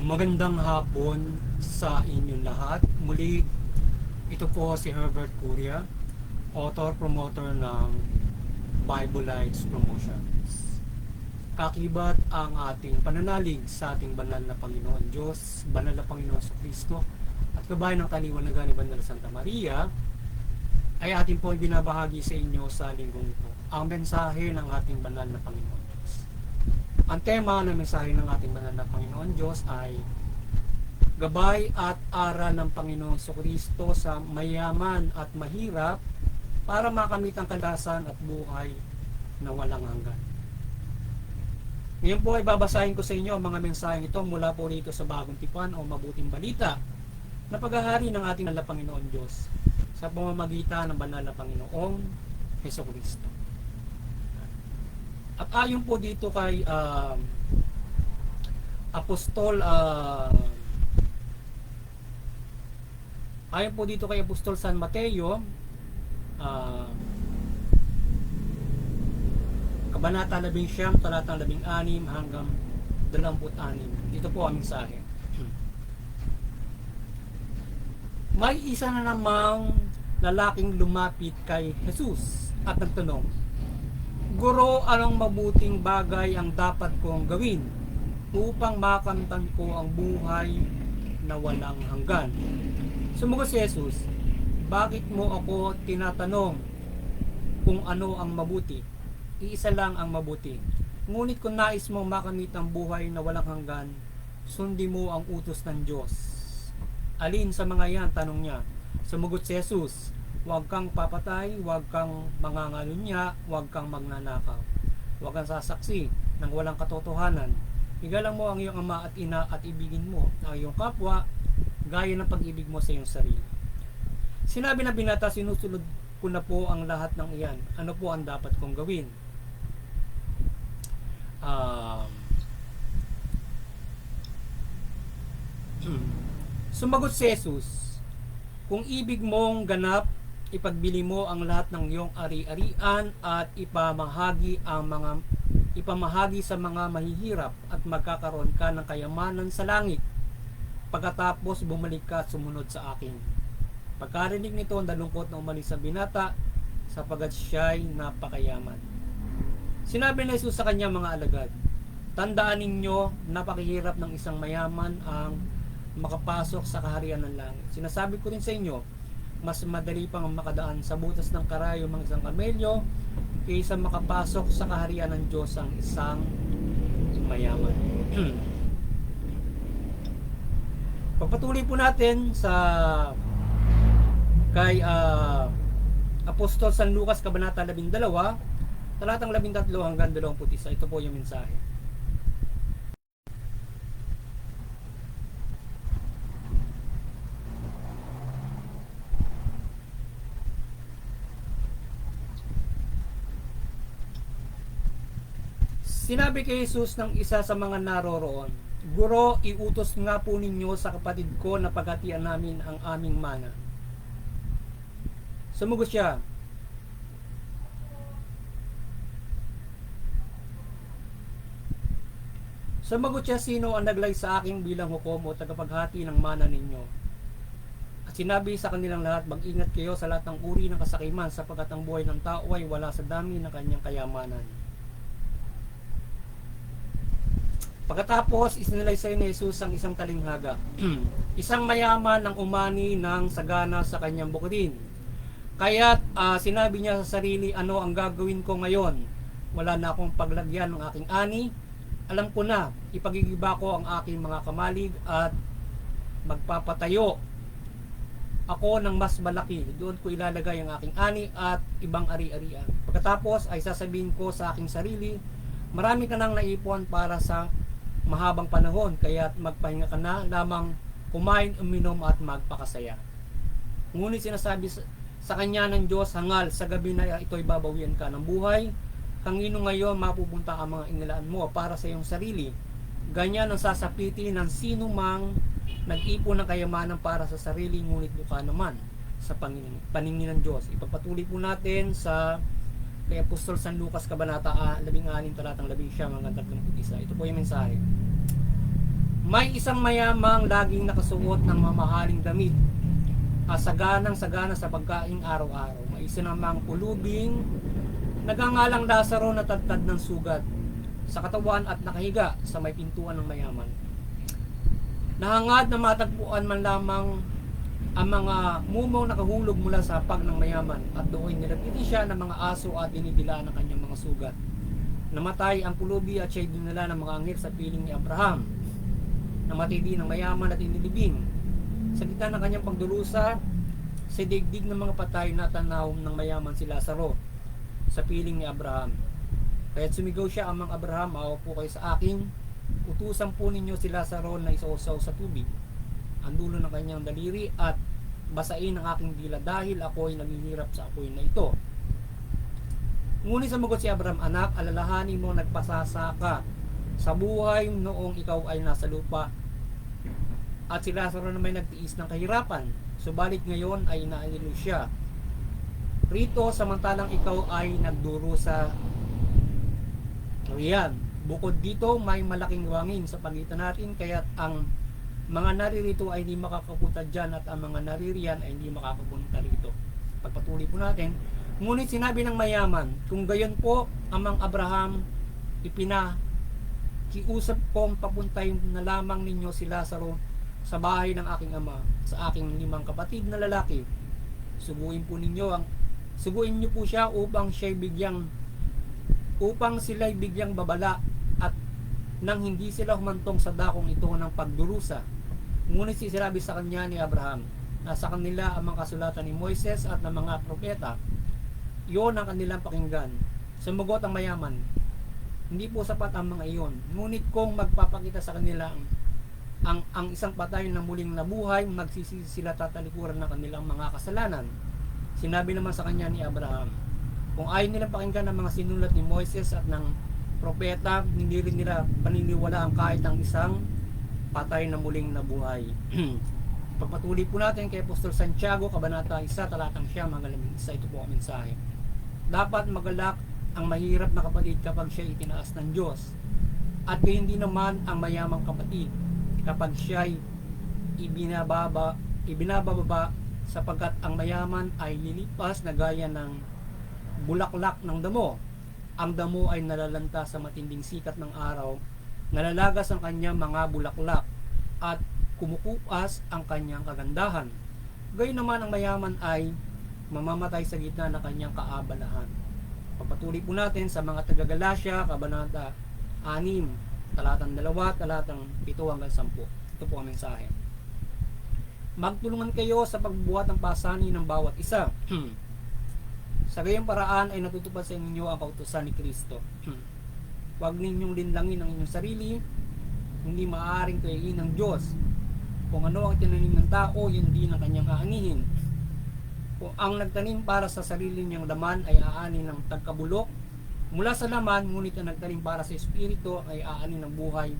Magandang hapon sa inyong lahat. Muli, ito po si Herbert Curia, author-promoter ng Bible Lights Promotions. Kakibat ang ating pananalig sa ating banal na Panginoon Diyos, banal na Panginoon sa Kristo, at kabayan ng kaliwanagan ni Banal Santa Maria, ay ating po binabahagi sa inyo sa linggong ito ang mensahe ng ating banal na Panginoon Diyos. Ang tema ng mensahe ng ating banal na Panginoon Diyos ay gabay at aral ng Panginoong Kristo sa mayaman at mahirap para makamit ang kalagasan at buhay na walang hanggan. Ngayon po ay babasahin ko sa inyo ang mga mensaheng ito mula po rito sa Bagong Tipan o Mabuting Balita na paghahari ng ating banal na Panginoon Diyos sa pamamagitan ng banal na Panginoong Hesukristo. At ayon po dito kay ayon po dito kay Apostol San Mateo, Kabanata 11, talatang 16 hanggang 26. Dito po ang mensahe. May isa na namang lalaking lumapit kay Jesus at nagtanong, "Guro, anong mabuting bagay ang dapat kong gawin upang makamtan ko ang buhay na walang hanggan?" Sumagot si Jesus, "Bakit mo ako tinatanong kung ano ang mabuti? Iisa lang ang mabuti. Ngunit kung nais mong makamit ang buhay na walang hanggan, sundin mo ang utos ng Diyos." "Alin sa mga yan?" tanong niya. Sumagot si Jesus, "Huwag kang papatay, huwag kang mangangalunya, huwag kang magnanakaw, huwag kang sasaksi ng walang katotohanan. Igalang mo ang iyong ama at ina at ibigin mo ang iyong kapwa gaya ng pag-ibig mo sa iyong sarili." Sinabi ng binata, "Sinusunod ko na po ang lahat ng iyan. Ano po ang dapat kong gawin?" Sumagot si Jesus, "Kung ibig mong ganap, ipagbili mo ang lahat ng iyong ari-arian at ipamahagi sa mga mahihirap at magkakaroon ka ng kayamanan sa langit. Pagkatapos bumalik ka at sumunod sa akin." Pagkarinig nito, nalungkot na umalis sa binata sapagat siya'y napakayaman. Sinabi ni Jesus sa kanya mga alagad, "Tandaan ninyo, napakahirap ng isang mayaman ang makapasok sa kaharian ng langit. Sinasabi ko rin sa inyo, mas madali pang makadaan sa butas ng karayo ng isang kamelyo kaysa makapasok sa kaharian ng Diyos ang isang mayaman." Pagpatuloy po natin sa kay Apostol San Lucas, Kabanata 12, talatang 13 hanggang 21. Ito po yung mensahe. Sinabi kay Jesus ng isa sa mga naroroon, "Guro, iutos nga po ninyo sa kapatid ko na paghatian namin ang aming mana." Sumagot siya, "Sino ang naglay sa akin bilang hukom o tagapaghati ng mana ninyo?" At sinabi sa kanilang lahat, "Mag-ingat kayo sa lahat ng uri ng kasakiman sapagkat ang buhay ng tao ay wala sa dami ng kanyang kayamanan." Pagkatapos, isinalaysay ni Jesus ang isang talinghaga. Isang mayaman ang umani ng sagana sa kanyang bukidin. Kaya't sinabi niya sa sarili, "Ano ang gagawin ko ngayon? Wala na akong paglagyan ng aking ani. Alam ko na, ipagigiba ko ang aking mga kamalig at magpapatayo ako ng mas malaki. Doon ko ilalagay ang aking ani at ibang ari-arian. Pagkatapos ay sasabihin ko sa aking sarili, marami ka nang naipon para sa mahabang panahon, kaya magpahinga ka na lamang, kumain, uminom at magpakasaya." Ngunit sinasabi sa kanya ng Diyos, "Hangal, sa gabi na ito'y babawian ka ng buhay. Kanino ngayon mapupunta ang mga inilaan mo para sa iyong sarili? Ganyan ang sasapiti ng sino mang nag-ipon ng kayamanan para sa sarili, ngunit mukha naman sa paningin ng Diyos." Ipagpatuloy po natin sa kay Apostol San Lucas, Kabanata 16, talatang 11 hanggang 31. Ito po yung mensahe. May isang mayamang laging nakasuot ng mamahaling damit, saganang-sagana sa pagkaing araw-araw. May isa namang pulubing nagangalang Lazaro na tadtad ng sugat sa katawan at nakahiga sa may pintuan ng mayaman. Nahangad na matagpuan man lamang ang mga mumaw nakahulog mula sa hapag ng mayaman, at doon nilapitin siya ng mga aso at dinidilaan ng kanyang mga sugat. Namatay ang pulubi at siya'y dinala ng mga anghel sa piling ni Abraham. Namatay din ang mayaman at inilibing. Sa gitna ng kanyang pagdurusa, sa digdig ng mga patay na tanaw ng mayaman si Lazaro sa piling ni Abraham. Kaya't sumigaw siya, Amang Abraham, maawa po kayo sa akin. Utusan po ninyo si Lazaro na isausaw sa tubig ang dulo ng kanyang daliri at basain ang aking dila dahil ako ay naghihirap sa apoy na ito. Ngunit sumagot si Abraham, anak, alalahanin mo nagpasasa ka sa buhay noong ikaw ay nasa lupa, at si Lazaro na may nagtiis ng kahirapan, subalit ngayon ay naanilo siya rito samantalang ikaw ay nagdurusa riyan. Bukod dito, may malaking wangin sa pagitan natin, kaya't ang mga naririto ay hindi makakapunta dyan at ang mga naririyan ay hindi makakapunta rito. Pagpatuloy po natin, ngunit sinabi ng mayaman, kung gayon po, Amang Abraham, ipinakiusap kong papuntay na lamang ninyo si Lazaro sa bahay ng aking ama, sa aking 5 kapatid na lalaki. Suguin niyo po siya upang sila'y bigyang babala at nang hindi sila humantong sa dakong ito ng pagdurusa. Ngunit sinabi sa kanya ni Abraham, nasa kanila ang mga kasulatan ni Moises at ng mga propeta. Iyon ang kanilang pakinggan. Sumagot ang mayaman, hindi po sapat ang mga iyon. Ngunit kung magpapakita sa kanila ang isang patay na muling nabuhay, magsisisi sila tatalikuran ng kanilang mga kasalanan. Sinabi naman sa kanya ni Abraham, kung ayaw nilang pakinggan ang mga sinulat ni Moises at ng propeta, hindi rin nila paniniwalaan kahit ang isang patay na muling nabuhay. Pagpatuloy po natin kay Apostol Santiago, Kabanata 1, talatang 1, ito po ang mensahe. Dapat magalak ang mahirap na kapatid kapag siya itinaas ng Diyos, at gayon din naman ang mayamang kapatid kapag siya ibinababa, sapagkat ang mayaman ay lilipas na gaya ng bulaklak ng damo. Ang damo ay nalalanta sa matinding sikat ng araw, nalalagas ang kanyang mga bulaklak at kumukupas ang kanyang kagandahan. Gayon naman ang mayaman ay mamamatay sa gitna ng kanyang kaabalahan. Papatuloy po natin sa mga taga-Galasya, Kabanata 6, talatang 2, talatang 7 hanggang 10. Ito po ang mensahe. Magtulungan kayo sa pagbuhat ng pasanin ng bawat isa. Sa gayong paraan ay natutupad sa inyo ang kautusan ni Kristo. Huwag ninyong linlangin ang inyong sarili, hindi maaaring kayain ng Diyos. Kung ano ang tinanim ng tao, yun din ang kanyang aanihin. Kung ang nagtanim para sa sarili niyang laman ay aanin ng tagkabulok mula sa laman, ngunit ang nagtanim para sa espiritu ay aanin ng buhay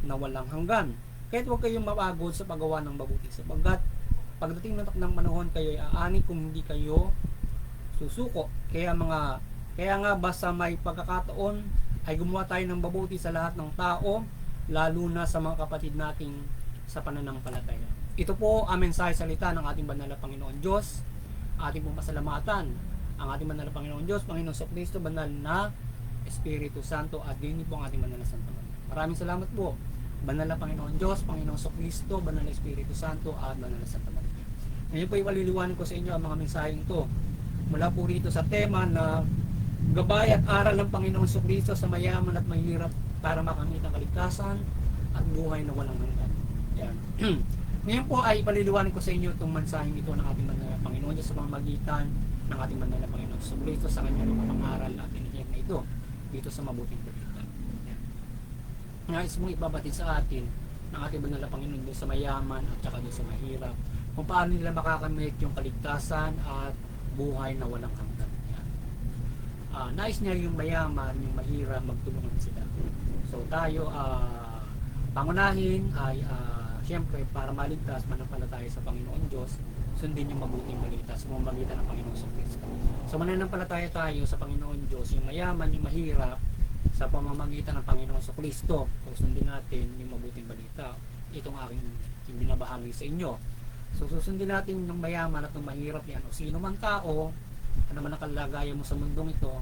na walang hanggan. Kaya't huwag kayong mapagod sa paggawa ng mabuti, sapagkat pagdating ng panahon kayo ay aani kung hindi kayo susuko. Kaya nga basta may pagkakataon ay gumawa tayo ng mabuti sa lahat ng tao, lalo na sa mga kapatid nating sa pananampalataya. Ito po ang mensahe salita ng ating banal na Panginoon Diyos. Ating pong pasalamatan ang ating banal na Panginoon Diyos, Panginoon Kristo, banal na Espiritu Santo, at din po ang ating banal na Santo. Maraming salamat po, banal na Panginoon Diyos, Panginoon Kristo, banal na Espiritu Santo, at banal na Santo Maria. Ngayon po iwaliliwanan ko sa inyo ang mga mensaheng ito mula po rito sa tema na gabay at aral ng Panginoon Kristo sa mayaman at mahirap para makamit ang kaligtasan at buhay na walang hanggan. Yan. Ngayon po ay paliliwanin ko sa inyo itong mensaheng ito ng ating banal na Panginoon Diyos sa pamamagitan ng ating banal na Panginoon Kristo sa kanyang mga pangaral at inihiyag na ito dito sa mabuting balita. Yan. Nais mong ibabatid sa atin ng ating banal na Panginoon Diyos sa mayaman at saka sa mahirap, kung paano nila makakamit yung kaligtasan at buhay na walang hanggan. Nais niya yung mayaman, yung mahirap, magtulungan sila. So tayo pangunahin ay siyempre para maligtas mananampalataya sa Panginoon Diyos, sundin yung mabuting balita sa pamamagitan ng Panginoon Kristo. So mananampalataya tayo sa Panginoon Diyos, yung mayaman, yung mahirap, sa pamamagitan ng Panginoon sa Kristo. Susundin natin yung mabuting balita. Itong aking binabahagi sa inyo. So susundin natin yung mayaman at yung mahirap yan. O sino man tao, ano man ang kalagayan mo sa mundong ito,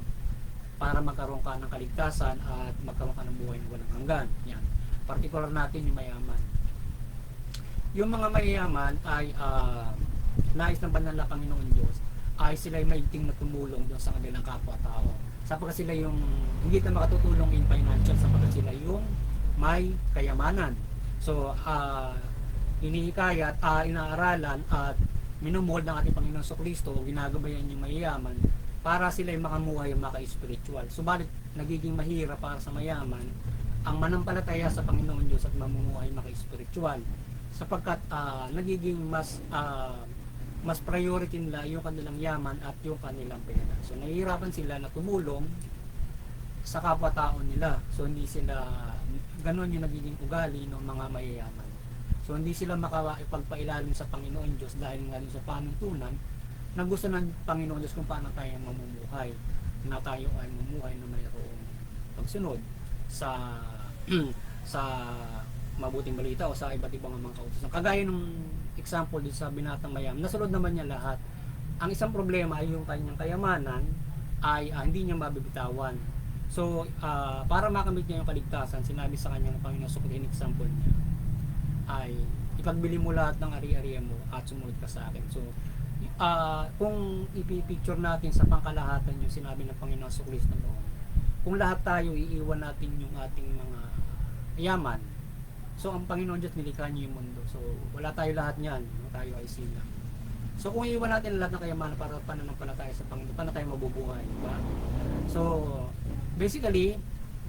para magkaroon ka ng kaligtasan at magkaroon ka ng buhay na walang hanggan. Yan. Partikular natin yung mayaman. Yung mga mayaman ay nais ng banal na Panginoon Diyos ay sila ay maigting na tumulong doon sa kanilang kapwa-tao. Sapagkat sila yung hindi na makatutulong in financial, sapagkat sila yung may kayamanan. So, inihikayat, inaaralan at minumol ng ating Panginoon sa Kristo, ginagabayan yung mayayaman para sila ay makamuhay maka-spiritual. Subalit, nagiging mahirap para sa mayaman ang manampalataya sa Panginoon Diyos at mamumuhay maka-spiritual. Sapagkat nagiging mas priority nila yung kanilang yaman at yung kanilang pera. So nahihirapan sila na tumulong sa kapwa-tao nila. So hindi sila, ganun yung nagiging ugali ng mga mayayaman. So hindi sila makapagpailalim sa Panginoon Diyos dahil nga sa panuntunan na gusto ng Panginoon Diyos kung paano tayo mamumuhay. Na tayo ay mamumuhay na mayroong pagsunod sa sa mabuting balita o sa iba't ibang mga kautusan. Kagaya nung example dito sa binatang mayam, nasunod naman niya lahat. Ang isang problema ay yung kanyang kayamanan ay hindi niya mabibitawan. So, para makamit niya yung kaligtasan, sinabi sa kanya ng Panginoon, sukutin example niya, ay ipagbili mo lahat ng ari-arian mo at sumunod ka sa akin. So, kung ipipicture natin sa pangkalahatan yung sinabi ng Panginoon sa Kristo noon, kung lahat tayo iiwan natin yung ating mga yaman, so ang Panginoon Diyos nilikha niya yung mundo. So wala tayo lahat niyan, tayo ay sila. So kung iiwan natin lahat ng kayamanan para pananampalataya sa Panginoon, paano tayo mabubuhay, diba? So basically,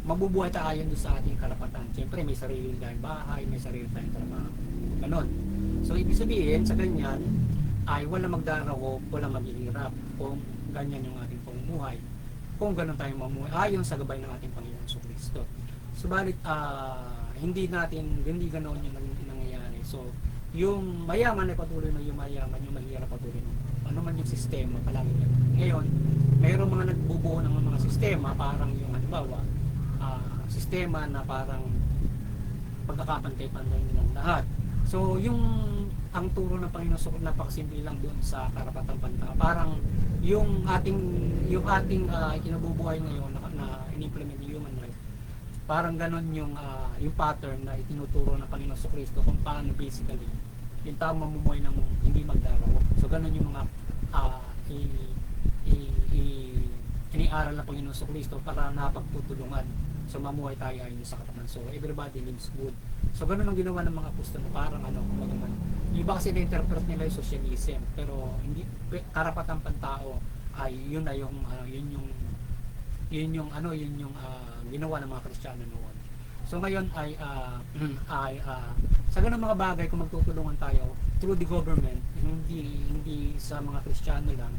mabubuhay tayo doon sa ating karapatan. Siyempre may sarili tayong bahay, may sarili tayong trabaho. Ganon. So ibig sabihin sa ganyan ay wala magdarako, wala maghihirap kung ganyan yung ating pamumuhay. Kung ganon tayo mamuhay ayon sa gabay ng ating Panginoon sa Kristo. Subalit hindi ganoon yung nangyayari. So yung mayaman ay patuloy na yumayaman, yung mahirap patuloy na ano man yung sistema palagi niya. Ngayon mayroong mga nagbubuo ng mga sistema, parang yung halimbawa sistema na parang pagkakapantay-pantay nilang lahat. So yung ang turo ng Panginoon so, napakasimple lang doon sa karapatang pantao. Parang yung ating kinabubuhay ngayon na in-implement yung human rights, parang ganon yung pattern na itinuturo ng Panginoon sa Kristo kung paano basically yung tao mamumuhay ng hindi magdarako. So ganon yung mga iniaral ng Panginoon sa Kristo para napagtutulungan. So mamuhay tayo ayon sa katawan. So everybody lives good. So ganun ang ginawa ng mga apostol, parang iba kasi na-interpret nila yung socialism, pero hindi karapatang pantao ay yun yung ginawa ng mga Kristiyano noon. So ngayon ay sa ganung mga bagay kung magtutulungan tayo through the government, hindi sa mga Kristiyano lang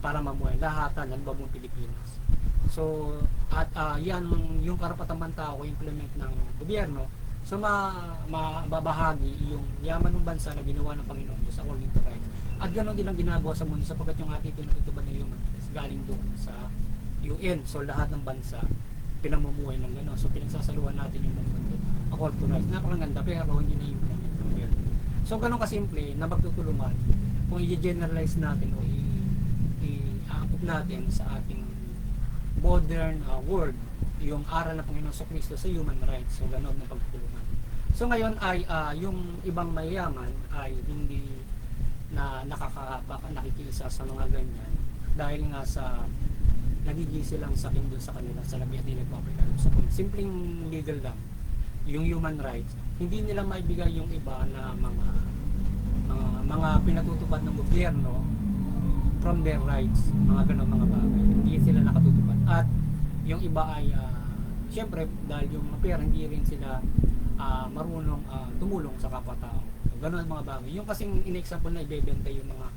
para mamuhay lahatan ng buong Pilipinas. So at yan yung karapatang pantao implement ng gobyerno. So mababahagi yung yaman ng bansa na ginawa ng Panginoon Diyos according to rights. At ganoon din ang ginagawa sa mundo sapagkat yung ating pinatutupad na human rights galing doon sa UN. So lahat ng bansa pinamumuhay ng gano'n. So pinagsasaluhan natin yung mundo according to rights. Napakaganda pero hindi na implement ng gobyerno. So ganoon kasimple na magtutulungan kung i-generalize natin o i-aangkop natin sa ating modern world yung aral ng Panginoon sa Kristo sa human rights. So ganoon na pagtulungan. So ngayon ay yung ibang mayayaman ay hindi na nakikisa sa mga ganyan dahil nga sa nagigisi lang sa doon sa kanila sa labi at nilagpapagano sa simpleng legal lang yung human rights, hindi nila maibigay yung iba na mga pinatutupad ng gobyerno from their rights, mga ganun mga bagay, hindi sila nakatutupad. At yung iba ay syempre dahil yung mga pera hindi rin sila marunong tumulong sa kapwa-tao. So, ganun ang mga bagay. Yung kasing in-example na ibebenta yung mga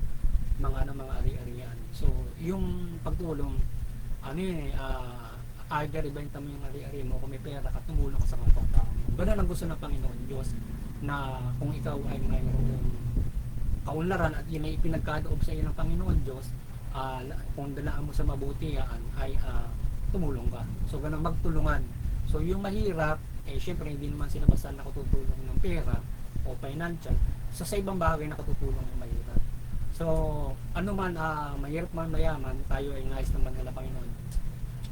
ari-arian. So yung pagtulong either ibenta mo yung ari-ari mo kung may pera ka, tumulong ka sa kapwa-tao. Ganun ang gusto ng Panginoon Diyos, na kung ikaw ay mayroong kaunlaran at yun ay ipinagkaloob sa iyo ng Panginoon Diyos, kung dalaan mo sa mabuti yan ay tumulong ka. So ganun, magtulungan. So yung mahirap, syempre hindi naman sila basta nakatutulong ng pera o financial. So sa ibang bagay nakatutulong yung mahirap. So ano man, mahirap man mayaman, tayo ay nais naman nila Panginoon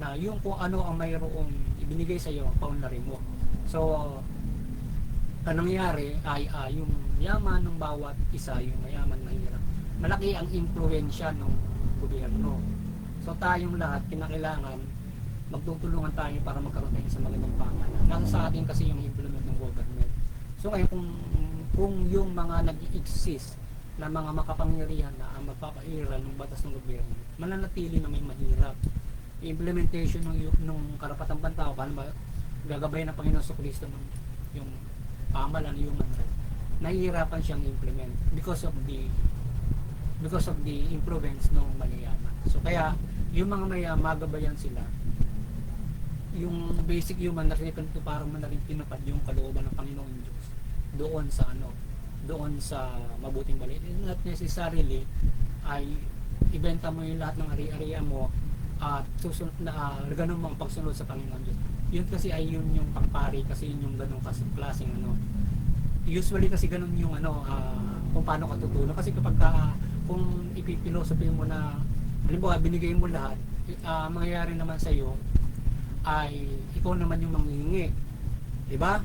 na yung kung ano ang mayroong ibinigay sa iyo, paunlarin mo. So anong nangyari ay yung yaman ng bawat isa, yung mayaman mahirap, malaki ang impluwensya ng gobyerno. So tayong lahat kinakailangan magtutulungan tayo para magkaroon tayo sa magandang pamahalaan. Nasa sa atin kasi yung implement ng government. So ngayon kung yung mga nag-exist na mga makapangyarihan na ang magpapairal ng batas ng gobyerno, mananatili na may mahirap. Implementation ng karapatang pantao, paano ba gagabay ng Panginoon sa Kristo ng yung pamahalaan, human right, nahihirapan siyang implement because of the influence ng mayayaman. So kaya yung mga mayayaman, magabayan sila yung basic human na pinipinto para man na rin tinupad yung kalooban ng Panginoon Diyos doon sa mabuting balita. Not necessarily ay ibenta mo yung lahat ng ari-ariya mo at susunod na ganun mga pagsunod sa Panginoon Diyos. Yun kasi ay yun yung pangpari, kasi yun yung ganung klaseng usually kasi ganun yung kung paano ka tutulong. Kasi kapag kung ipipilosopi mo na halimbawa binigay mo lahat, mangyayari naman sa iyo ay ikaw naman yung manghihingi, di ba?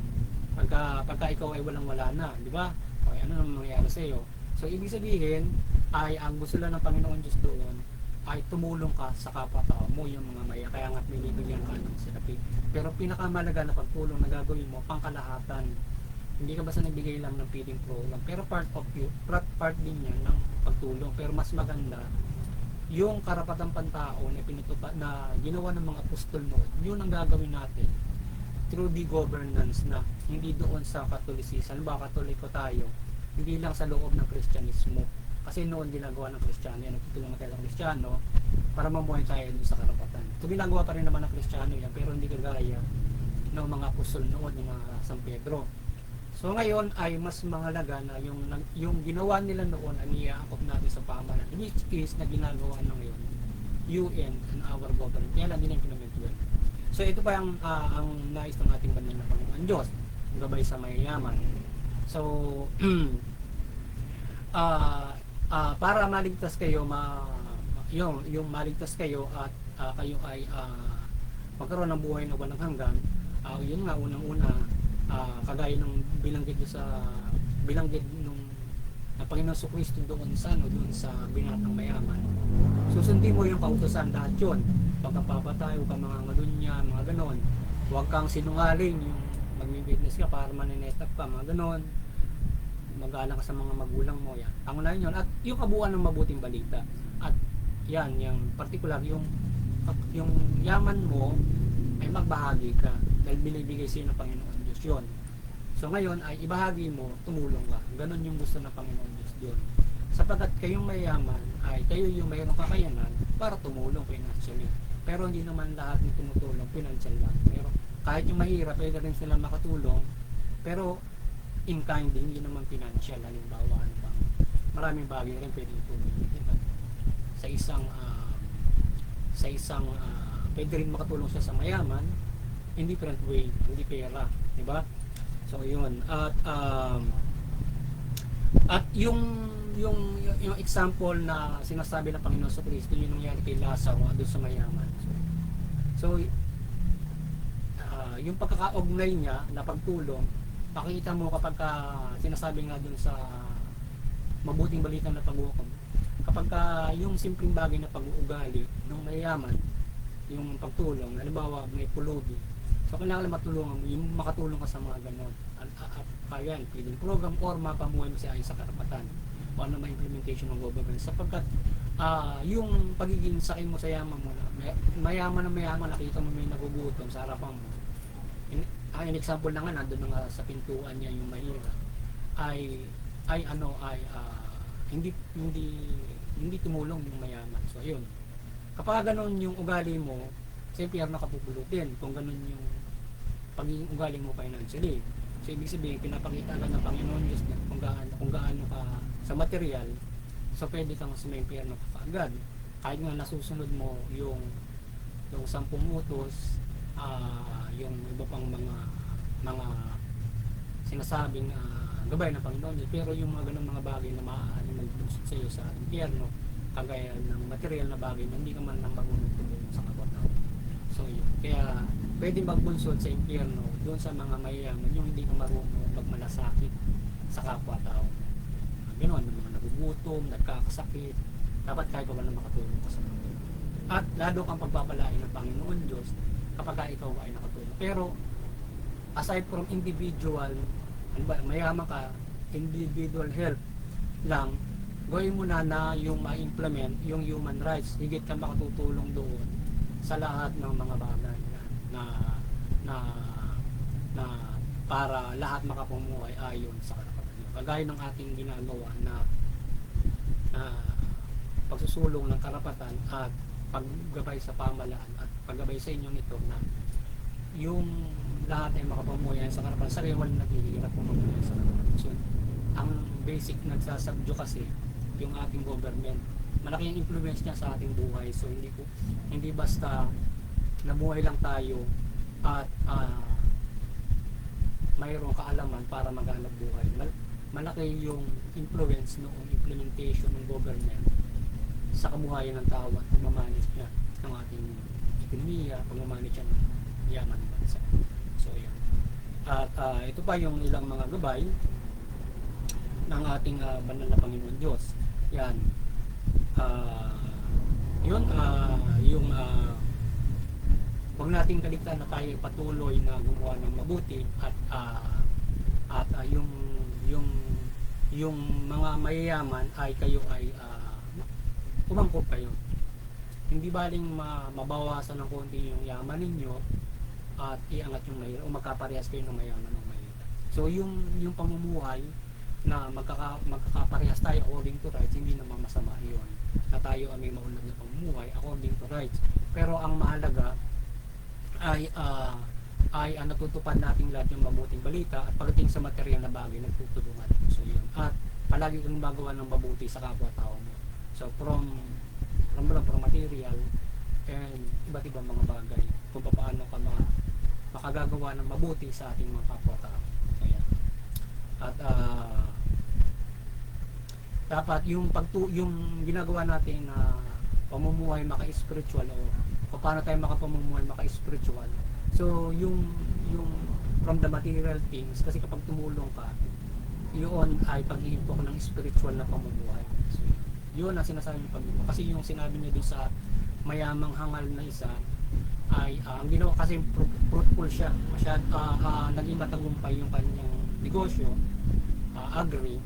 Pagka ikaw ay walang-wala na, di ba? Okay, ano naman mangyayari sa iyo? So ibig sabihin ay ang gusto lang ng Panginoon Diyos doon ay tumulong ka sa kapwa-tao mo, yung mga maya, kaya nga binibigyan ka ng sinapi. Pero pinakamalaga na pagtulong na gagawin mo, pangkalahatan. Hindi ka basta nagbigay lang ng feeding program, pero part din yan ng pagtulong. Pero mas maganda yung karapatang pantao na pinutupad na ginawa ng mga apostol noon, yun ang gagawin natin through the governance na hindi doon sa Katolisisan. Katoliko tayo, hindi lang sa loob ng Kristyanismo, kasi noon ginagawa ng Kristiyano yan, nagtutulungan tayo ng Kristiyano para mamuhay tayo doon sa karapatan. Ito ginagawa pa rin naman ng Kristiyano yan, pero hindi kagaya ng mga apostol noon, yung mga San Pedro. So ngayon ay mas mahalaga na yung ginawa nila noon ang iaakop natin sa pamahalaan, which is na ginagawa ng ngayon UN and our government. Kaya lang din ang implement well. So ito pa ang nais ng ating banal na Panginoon Diyos, gabay sa mayayaman. So para maligtas kayo, yung maligtas kayo at kayo ay magkaroon ng buhay na walang hanggan, yun nga unang-una, kagaya ng bilanggit nung Panginoon Kristo doon sa binatang mayaman. Susundin mo yung kautusan, lahat yun. Huwag kang papatay, huwag kang mga ngalunya, mga ganon. Huwag kang sinungaling, yung mag-witness ka para maninetap ka, mga ganon. Mag-aalang ka sa mga magulang mo, yan. Pangunahin yun. At yung kabuuan ng mabuting balita. At yan, yung particular, yung yaman mo ay magbahagi ka dahil binibigay sa'yo ng Panginoon Diyos yun. So ngayon ay ibahagi mo, tumulong ka. Ganon yung gusto ng Panginoon Diyos yun. Sapagkat kayong mayaman ay kayo yung mayroong kakayanan para tumulong financially. Pero hindi naman lahat ng tumutulong financial lang. Pero kahit yung mahirap, pwede rin sila makatulong. Pero in kind, hindi naman financial. Halimbawa, maraming bagay rin pwede itulong. Diba? Sa isang pwede rin makatulong siya sa mayaman in different way, hindi pera, di ba? So yun. At yung example na sinasabi ng Panginoon sa Kristo, yung nangyari kay Lazaro doon sa mayaman. So yung pagkakaugnay niya na pagtulong, pakita mo kapag sinasabi nga doon sa mabuting balita na pag-uukom, kapag yung simpleng bagay na pag-uugali ng mayaman, yung pagtulong, halimbawa may pulubi, so kailangan matulungan mo, yung makatulong ka sa mga ganon. Kaya feeding program or mapamuhay mo siya ayon sa karapatan o ano may implementation ng government, sapagkat yung pagiging sakin mo sa yaman mo na mayaman, nakita mo may nagugutom sa harapan mo. An example na nga, nandun nga sa pintuan niya yung mahirap, ay hindi tumulong yung mayaman. So yun, kapag ganon yung ugali mo, siyempre nakapupulutin kung ganon yung pagiging ugali mo financially. So ibig sabihin, pinapakita ka ng Panginoon Diyos na kung gaano ka sa material, so pwede kang sumimpir na kaagad. Kahit nga nasusunod mo yung yung 10 utos, yung iba pang mga sinasabing gabay ng Panginoon Diyos. Pero yung mga ganung mga bagay na maaaring maglusot sa iyo sa impyerno, kagaya ng material na bagay na hindi ka man lang marunong tumulong sa kapwa-tao. So yun, kaya pwede magbunsod sa impyerno doon sa mga mayayaman yung hindi ka marunong magmalasakit sa kapwa-tao. Ganoon, yung mga nagugutom, nagkakasakit, dapat kahit pa na makatulong ka sa mga. At lalo kang pagpapalain ng Panginoon Diyos kapag ikaw ay nakatulong. Pero aside from individual, ano ba, mayaman ka, individual help lang, gawin mo na yung ma-implement yung human rights. Higit ka makatutulong doon sa lahat ng mga bagay na na na para lahat makapumuhay ayon sa karapatan niyo. Kagaya ng ating ginagawa na pagsusulong ng karapatan at paggabay sa pamalaan at paggabay sa inyo nito na yung lahat ay makapamuhay sa karapatan. Sarili walang naghihirap pumuhay sa karapatan. So, ang basic nagsasabdyo kasi yung ating government. Malaki ang influence niya sa ating buhay. So hindi basta nabuhay lang tayo at mayroong kaalaman para maghanap buhay. Malaki yung influence noong implementation ng government sa kabuhayan ng tao at pagmamanage niya ng ating ekonomiya, pagmamanage niya ng yaman ng bansa. So yan. At ito pa yung ilang mga gabay ng ating banal na Panginoon Diyos. Yan. Yung huwag nating kaligtaan na tayo patuloy na gumawa ng mabuti at yung mga mayayaman ay kayo ay umangkop kayo. Hindi baling mabawasan ng konti yung yaman ninyo at iangat yung mahirap o magkaparehas kayo ng mayaman ng mahirap. So yung pamumuhay na magkakaparehas tayo according to rights, hindi naman masama yun na tayo ay may maunlad na pamumuhay according to rights. Pero ang mahalaga ay natutupad natin lahat yung mabuting balita at pagdating sa material na bagay nagtutulungan. So yun. At palagi kang magawa ng mabuti sa kapwa-tao mo. So from material and iba't ibang mga bagay kung paano ka makagagawa ng mabuti sa ating mga kapwa-tao. So yan. At dapat yung ginagawa natin na pamumuhay maka-spiritual o paano tayo makapamumuhay maka-spiritual. So yung from the material things, kasi kapag tumulong ka, yun ay pag-iimpok ng spiritual na pamumuhay. So, yun ang sinasabi ng Panginoon. Kasi yung sinabi niya doon sa mayamang hangal na isa ay ang ginawa kasi fruitful siya. Naging matagumpay yung kanyang negosyo, agri,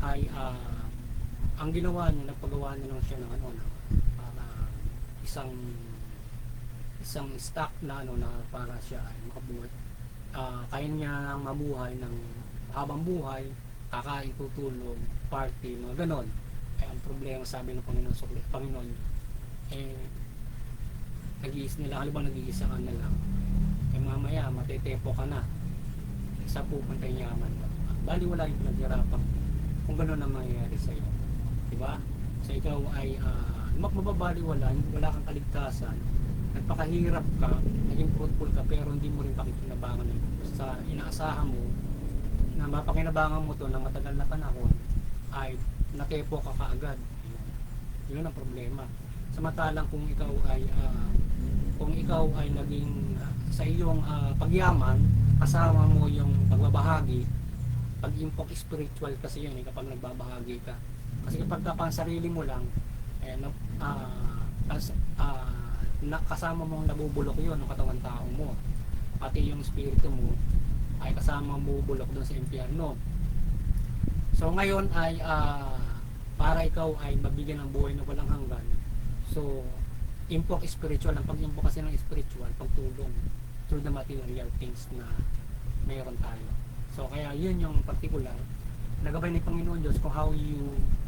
ay ang ginawa niya, nagpagawa niya lang siya ng isang stock na na para siya ay makabuhay. Kaya niya lang mabuhay ng habang buhay, kakain, tutulong, party, mga ganon. Ang problema, sabi ng Panginoon, nag-iis nila, halimbawa nag-iisa ka na lang, mamaya matetepo ka na, isa pupunta yung yaman mo. Bali wala yung pinaghirapan kung gano'n ang mangyayari sa'yo, diba? So ikaw ay mababali wala kang kaligtasan, nagpakahirap ka, naging fruitful ka, pero hindi mo rin pakikinabangan sa inaasahan mo na mapakinabangan mo to na matagal na panahon ay natepo ka kaagad. Yun ang problema. Samantalang kung ikaw ay naging sa iyong pagyaman, kasama mo yung pagbabahagi, pag-impok spiritual kasi yun kapag nagbabahagi ka. Kasi kapag pang sarili mo lang, kasama mong nabubulok yun ng katawan tao mo. Pati yung spirito mo ay kasama mabubulok doon sa impyerno. So ngayon ay para ikaw ay mabigyan ng buhay na walang hanggan. So impok spiritual, ang pag-impok kasi ng spiritual, pagtulong through the material things na mayroon tayo. So kaya yun yung particular nagabay ni Panginoon Diyos kung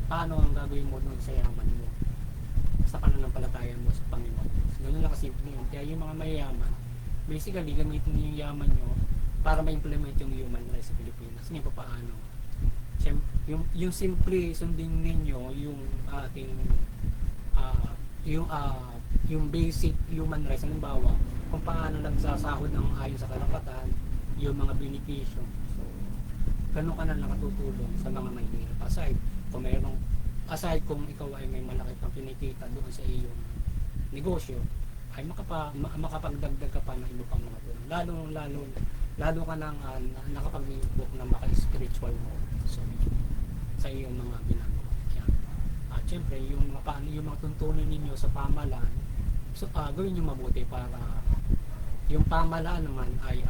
paano ang gagawin mo doon sa yaman mo, sa pananampalataya mo sa Panginoon. So ganun lang kasimple yun. Kaya yung mga mayayaman, basically gamitin niyo yung yaman nyo para ma-implement yung human rights sa Pilipinas. Hindi pa paano. Yung simple sundin ninyo yung ating yung basic human rights, halimbawa kung paano nagsasahod ng ayon sa karapatan, yung mga benepisyo. So, ganun ka na nakatutulong sa mga mahihirap. Aside kung ikaw ay may malaki pang kinikita doon sa iyong negosyo, ay makapagdagdag ka pa ng iba pang mga tulong. Lalo ka nang nakapag-book ng maka-spiritual mo. So, sa iyong mga ginagawa. Yan. At syempre, yung mga tuntunin ninyo sa pamahalaan, so, gawin nyo mabuti para yung pamahalaan naman ay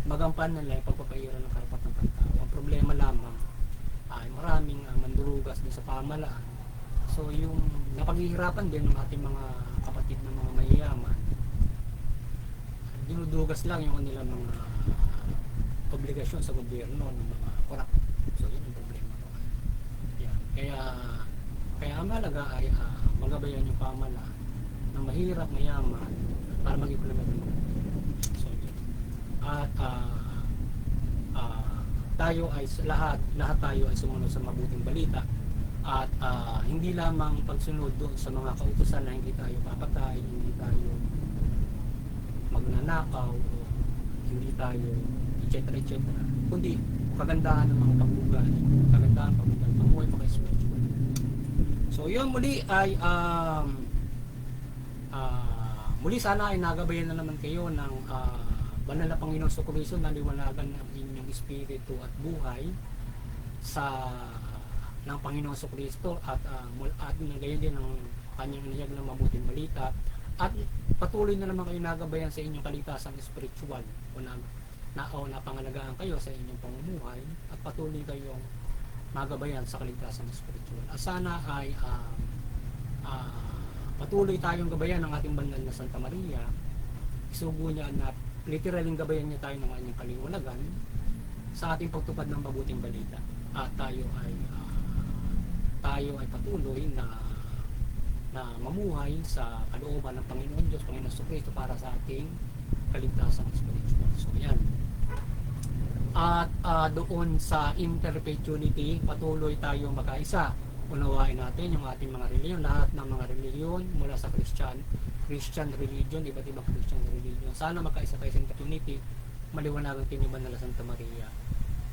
magampan nila yung pagpapahirap ng karapatang pantao. Ang problema lamang ay maraming mandurugas din sa pamahalaan. So yung napaghihirapan din ng ating mga kapatid na mga mayayaman, dinudugas lang yung kanilang mga obligasyon sa gobyerno ng mga korap. So yun ang problema. Yan. Kaya ang mahalaga ay magabayan yung pamahalaan ng mahirap, mayaman para mag-implement ng mga. So yun. At tayo ay lahat tayo ay sumunod sa mabuting balita at hindi lamang pagsunod doon sa mga kautusan na hindi tayo papatay, hindi tayo magnanakaw, o hindi tayo etc. Kundi kagandahan ng mga pagbubuhay, kagandahan pamuhay maka-spiritual. So yun muli ay muli sana ay nagabayan na naman kayo ng banal na Panginoon sa Kristo na liwanagan ng inyong espiritu at buhay ng Panginoon sa Kristo at gayon din ng kanyang niyag ng mabuting balita at patuloy na naman kayo nagabayan sa inyong kaligtasang spiritual o napangalagaan kayo sa inyong pamumuhay at patuloy kayong magabayan sa kaligtasang spiritual. At sana ay patuloy tayong gabayan ng ating banal na Santa Maria. Isugo niya na literaling gabayan niya tayo ng kanyang kaliwanagan sa ating pagtupad ng mabuting balita at tayo ay patuloy na mamuhay sa kalooban ng Panginoon Diyos, Panginoon Jesucristo para sa ating kaligtasang spiritual. So yan. At doon sa interperpetuity, patuloy tayong magkaisa. Unawain natin yung ating mga reliyon, lahat ng mga reliyon mula sa Christian religion, iba't ibang Christian religion. Sana magkaisa tayo sa interunity, maliwanagan tiniban na Santa Maria.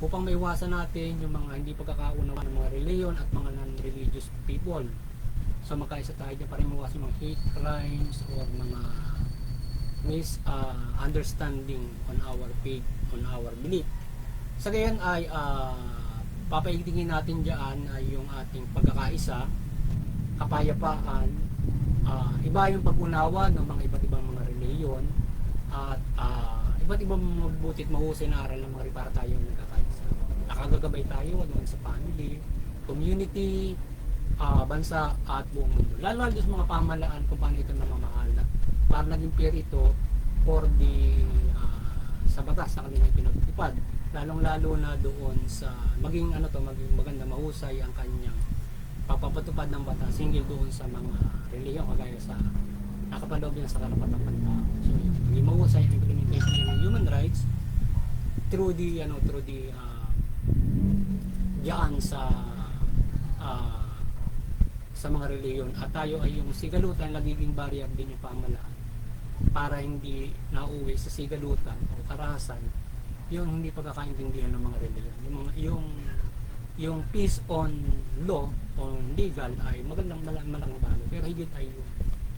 Upang maiwasan natin yung mga hindi pagkakaunawa ng mga reliyon at mga non-religious people. So magkaisa tayo dyan para maiwasan mga hate crimes or mga misunderstanding on our faith, on our belief. Sa gayon ay papaigtingin natin dyan ay yung ating pagkakaisa, kapayapaan, iba yung pag-unawa ng mga iba't ibang mga reliyon at iba't ibang mabuti at mahusay na aral ng mga para tayong nagkakaisa. Nakagagabay tayo doon sa family, community, bansa at buong mundo. Lalo sa mga pamahalaan kung paano ito namamahala para naging fair ito for sa batas na kanilang pinagtupad. Lalong-lalo na doon sa maging maganda mahusay ang kanyang papapatupad ng batas hinggil doon sa mga reliyon kagaya sa nakapaloob niya sa karapatang pantao. So maging mahusay ang implementation ng human rights through the diyan sa mga reliyon at tayo ay yung sigalutan nagiging barrier din yung pamahalaan para hindi nauwi sa sigalutan o karahasan yung hindi pagkakaintindihan ng mga reliyon. Yung peace on law on legal ay magandang malaking bagay, pero higit ay yung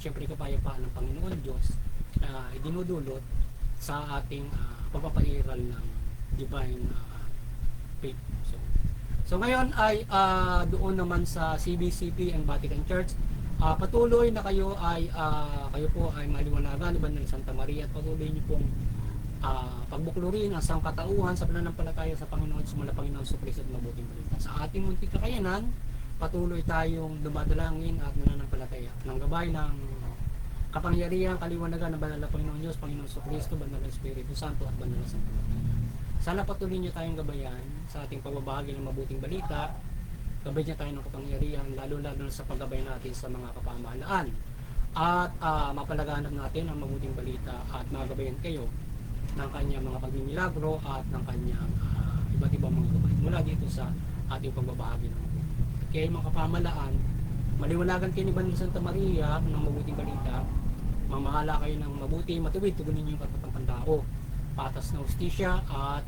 siyempre kapayapaan ng Panginoon Diyos na dinudulot sa ating pagpapairal ng divine faith. So ngayon ay doon naman sa CBCP and Vatican Church, patuloy na kayo po ay maliwanagan ni Banal Santa Maria at patuloy niyo pong pagbuklurin ang sangkatauhan sa pananampalataya sa Panginoon sumala Panginoon sa Kristo at mabuting balita. Sa ating muntik na kayanan, patuloy tayong dumadalangin at nananampalataya ng gabay ng kapangyarihan, kaliwanagan ng banal na Panginoon Diyos, Panginoon sa Kristo, banal na Espiritu Santo at banal na Santa Maria. Sana patuloy niyo tayong gabayan sa ating pagbabahagi ng mabuting balita. Gabay niya tayo ng kapangyarihan, lalo-lalo sa paggabay natin sa mga kapamahalaan. At mapalaganap natin ang mabuting balita at magabayan kayo ng kanyang mga pagmimilagro at ng kanyang iba't ibang mga gabay mula dito sa ating pagbabahagi ng mabuting balita. Kaya mga kapamahalaan, maliwanagan kayo ni Banil Santa Maria ng mabuting balita, mamahala kayo ng mabuti, matuwid, tugunin niyo yung karapatang pantao, patas na hustisya at